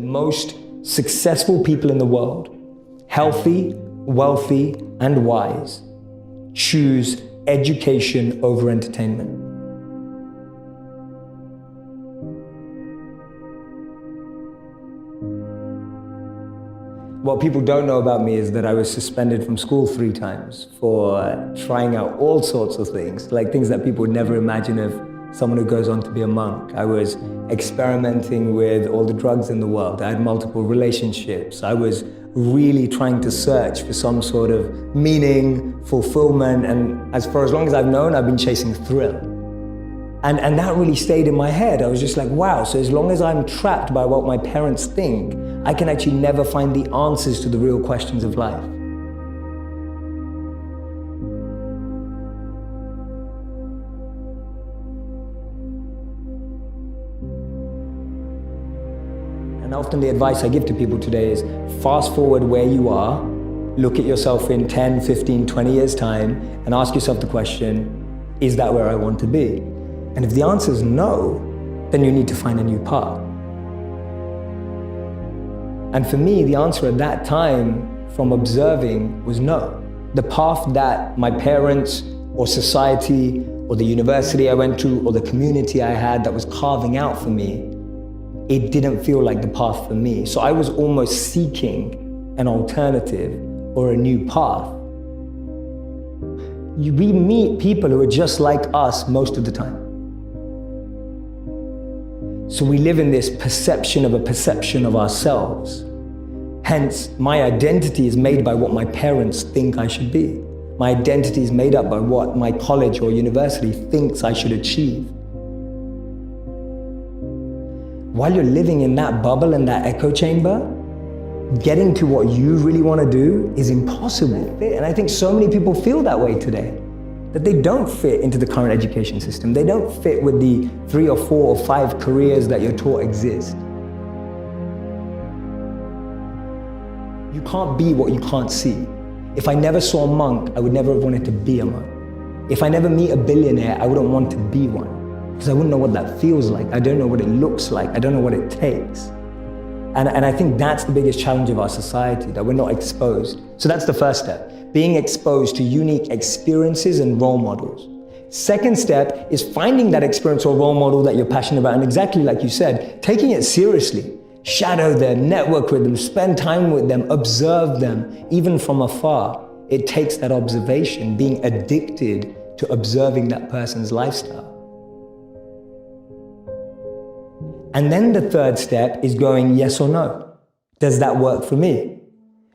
most successful people in the world, healthy, wealthy, and wise, choose education over entertainment. What people don't know about me is that I was suspended from school 3 times for trying out all sorts of things, like things that people would never imagine of someone who goes on to be a monk. I was experimenting with all the drugs in the world. I had multiple relationships. I was really trying to search for some sort of meaning, fulfillment, and as long as I've known, I've been chasing thrill. And that really stayed in my head. I was just like, wow, so as long as I'm trapped by what my parents think, I can actually never find the answers to the real questions of life. And often the advice I give to people today is fast forward where you are, look at yourself in 10, 15, 20 years' time, and ask yourself the question, is that where I want to be? And if the answer is no, then you need to find a new path. And for me, the answer at that time from observing was no. The path that my parents or society or the university I went to or the community I had that was carving out for me, it didn't feel like the path for me. So I was almost seeking an alternative or a new path. We meet people who are just like us most of the time. So we live in this perception of a perception of ourselves. Hence, my identity is made by what my parents think I should be. My identity is made up by what my college or university thinks I should achieve. While you're living in that bubble and that echo chamber, getting to what you really want to do is impossible. And I think so many people feel that way today, that they don't fit into the current education system. They don't fit with the 3 or 4 or 5 careers that you're taught exist. You can't be what you can't see. If I never saw a monk, I would never have wanted to be a monk. If I never meet a billionaire, I wouldn't want to be one, because I wouldn't know what that feels like. I don't know what it looks like. I don't know what it takes. And I think that's the biggest challenge of our society, that we're not exposed. So that's the first step, being exposed to unique experiences and role models. Second step is finding that experience or role model that you're passionate about, and exactly like you said, taking it seriously. Shadow them, network with them, spend time with them, observe them, even from afar. It takes that observation, being addicted to observing that person's lifestyle. And then the third step is going yes or no. Does that work for me?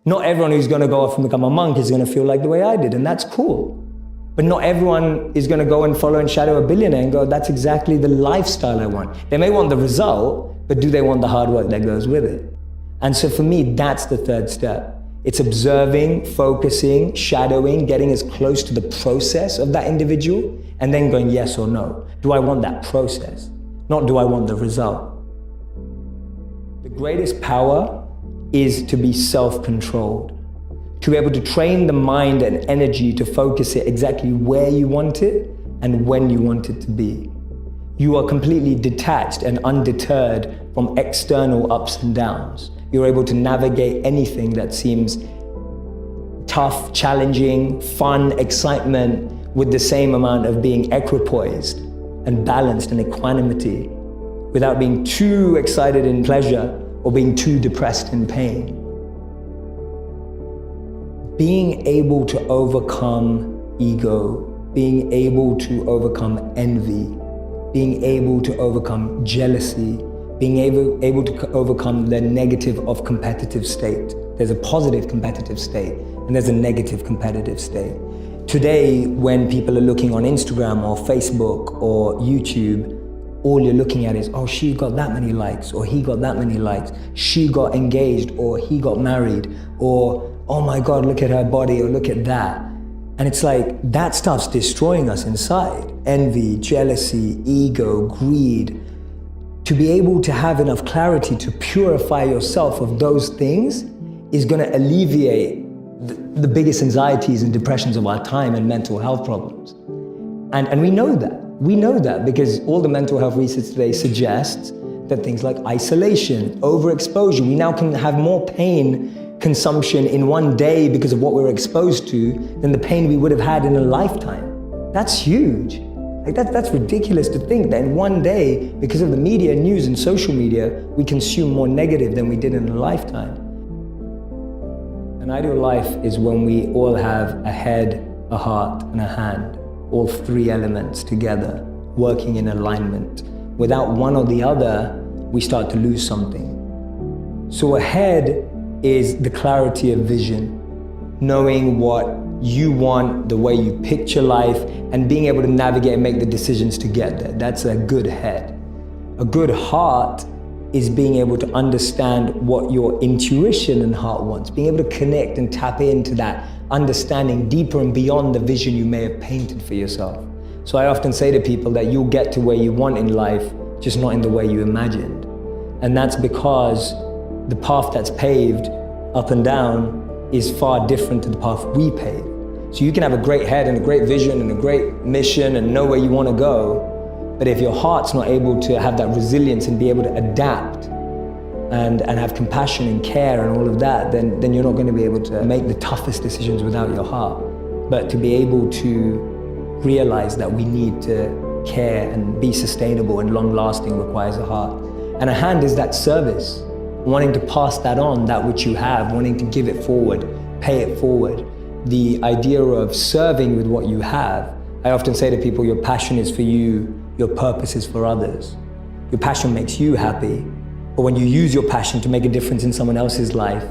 Not everyone who's going to go off and become a monk is going to feel like the way I did, and that's cool. But not everyone is going to go and follow and shadow a billionaire and go, that's exactly the lifestyle I want. They may want the result, but do they want the hard work that goes with it? And so for me, that's the third step. It's observing, focusing, shadowing, getting as close to the process of that individual, and then going yes or no. Do I want that process? Not do I want the result? The greatest power is to be self-controlled, to be able to train the mind and energy to focus it exactly where you want it and when you want it to be. You are completely detached and undeterred from external ups and downs. You're able to navigate anything that seems tough, challenging, fun, excitement, with the same amount of being equipoised and balanced and equanimity, without being too excited in pleasure or being too depressed in pain. Being able to overcome ego, being able to overcome envy, being able to overcome jealousy, being able to overcome the negative of competitive state. There's a positive competitive state and there's a negative competitive state. Today, when people are looking on Instagram or Facebook or YouTube, all you're looking at is, oh, she got that many likes, or he got that many likes, she got engaged, or he got married, or oh my God, look at her body, or look at that. And it's like, that stuff's destroying us inside. Envy, jealousy, ego, greed. To be able to have enough clarity to purify yourself of those things is going to alleviate the biggest anxieties and depressions of our time and mental health problems. And we know that. We know that because all the mental health research today suggests that things like isolation, overexposure, we now can have more pain consumption in one day because of what we're exposed to than the pain we would have had in a lifetime. That's huge. Like that's ridiculous to think that in one day, because of the media, news, and social media, we consume more negative than we did in a lifetime. An ideal life is when we all have a head, a heart, and a hand, all three elements together, working in alignment. Without one or the other, we start to lose something. So a head is the clarity of vision, knowing what you want, the way you picture life, and being able to navigate and make the decisions to get there. That's a good head. A good heart is being able to understand what your intuition and heart wants, being able to connect and tap into that understanding deeper and beyond the vision you may have painted for yourself. So I often say to people that you'll get to where you want in life, just not in the way you imagined. And that's because the path that's paved up and down is far different to the path we paved. So you can have a great head and a great vision and a great mission and know where you want to go, but if your heart's not able to have that resilience and be able to adapt and have compassion and care and all of that, then you're not going to be able to make the toughest decisions without your heart. But to be able to realize that we need to care and be sustainable and long-lasting requires a heart. And a hand is that service, wanting to pass that on, that which you have, wanting to give it forward, pay it forward. The idea of serving with what you have. I often say to people, your passion is for you, your purpose is for others. Your passion makes you happy, but when you use your passion to make a difference in someone else's life,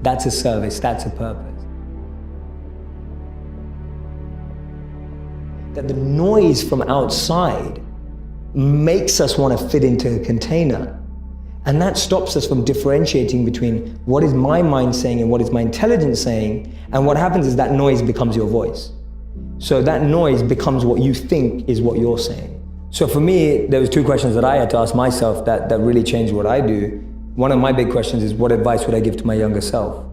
that's a service, that's a purpose. That the noise from outside makes us want to fit into a container. And that stops us from differentiating between what is my mind saying and what is my intelligence saying. And what happens is that noise becomes your voice. So that noise becomes what you think is what you're saying. So for me, there was two questions that I had to ask myself that really changed what I do. One of my big questions is, what advice would I give to my younger self?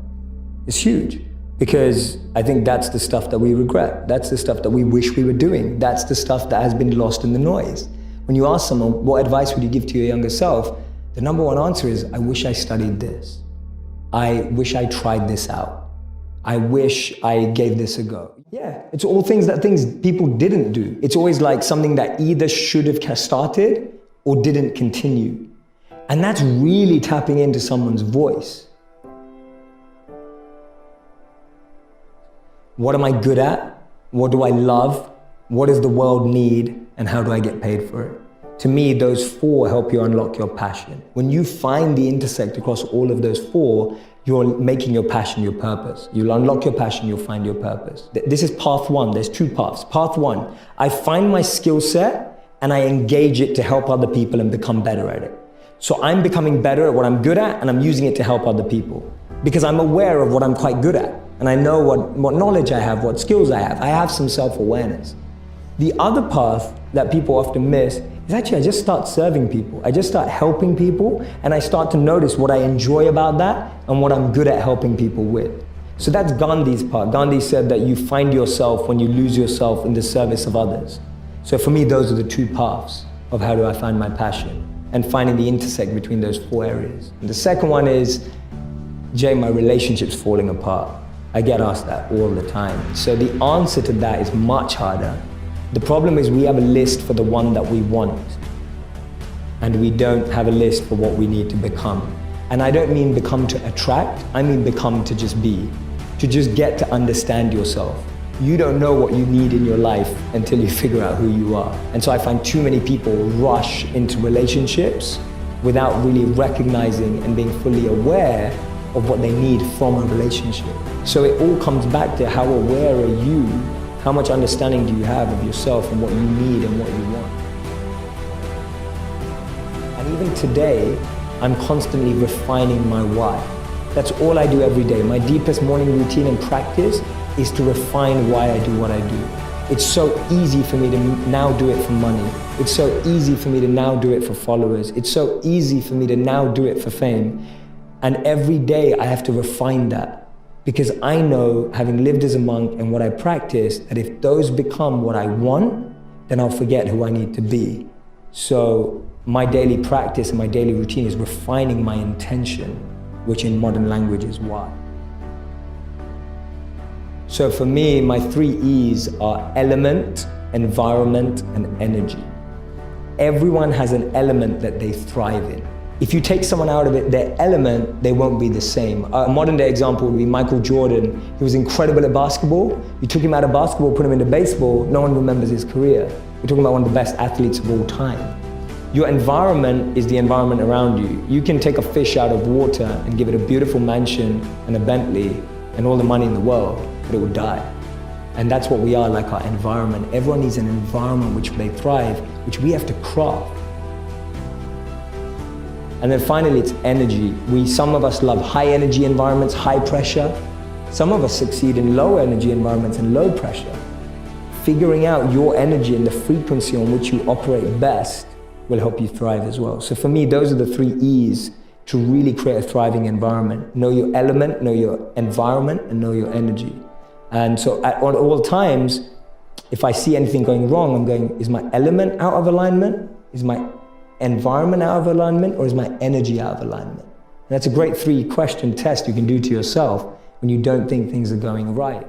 It's huge, because I think that's the stuff that we regret. That's the stuff that we wish we were doing. That's the stuff that has been lost in the noise. When you ask someone, what advice would you give to your younger self? The number one answer is, I wish I studied this. I wish I tried this out. I wish I gave this a go. Yeah, it's all things people didn't do. It's always like something that either should have started or didn't continue. And that's really tapping into someone's voice. What am I good at? What do I love? What does the world need? And how do I get paid for it? To me, those four help you unlock your passion. When you find the intersect across all of those four, you're making your passion your purpose. You'll unlock your passion, you'll find your purpose. This is path one. There's two paths. Path one, I find my skill set and I engage it to help other people and become better at it. So I'm becoming better at what I'm good at and I'm using it to help other people because I'm aware of what I'm quite good at and I know what knowledge I have, what skills I have. I have some self-awareness. The other path that people often miss is actually I just start serving people. I just start helping people and I start to notice what I enjoy about that and what I'm good at helping people with. So that's Gandhi's part. Gandhi said that you find yourself when you lose yourself in the service of others. So for me, those are the two paths of how do I find my passion and finding the intersect between those four areas. And the second one is, Jay, my relationship's falling apart. I get asked that all the time. So the answer to that is much harder. The problem is we have a list for the one that we want and we don't have a list for what we need to become. And I don't mean become to attract, I mean become to just be, to just get to understand yourself. You don't know what you need in your life until you figure out who you are. And so I find too many people rush into relationships without really recognizing and being fully aware of what they need from a relationship. So it all comes back to how aware are you. How much understanding do you have of yourself and what you need and what you want? And even today, I'm constantly refining my why. That's all I do every day. My deepest morning routine and practice is to refine why I do what I do. It's so easy for me to now do it for money. It's so easy for me to now do it for followers. It's so easy for me to now do it for fame. And every day I have to refine that. Because I know, having lived as a monk and what I practice, that if those become what I want, then I'll forget who I need to be. So my daily practice and my daily routine is refining my intention, which in modern language is why. So for me, my 3 E's are element, environment, and energy. Everyone has an element that they thrive in. If you take someone out of it, their element, they won't be the same. A modern day example would be Michael Jordan. He was incredible at basketball. You took him out of basketball, put him into baseball, no one remembers his career. We're talking about one of the best athletes of all time. Your environment is the environment around you. You can take a fish out of water and give it a beautiful mansion and a Bentley and all the money in the world, but it will die. And that's what we are, like our environment. Everyone needs an environment which they thrive, which we have to craft. And then finally, it's energy. Some of us love high energy environments, high pressure. Some of us succeed in low energy environments and low pressure. Figuring out your energy and the frequency on which you operate best will help you thrive as well. So for me, those are the 3 E's to really create a thriving environment. Know your element, know your environment, and know your energy. And so at all times, if I see anything going wrong, I'm going, is my element out of alignment? Is my environment out of alignment? Or is my energy out of alignment? And that's a great 3-question test you can do to yourself when you don't think things are going right.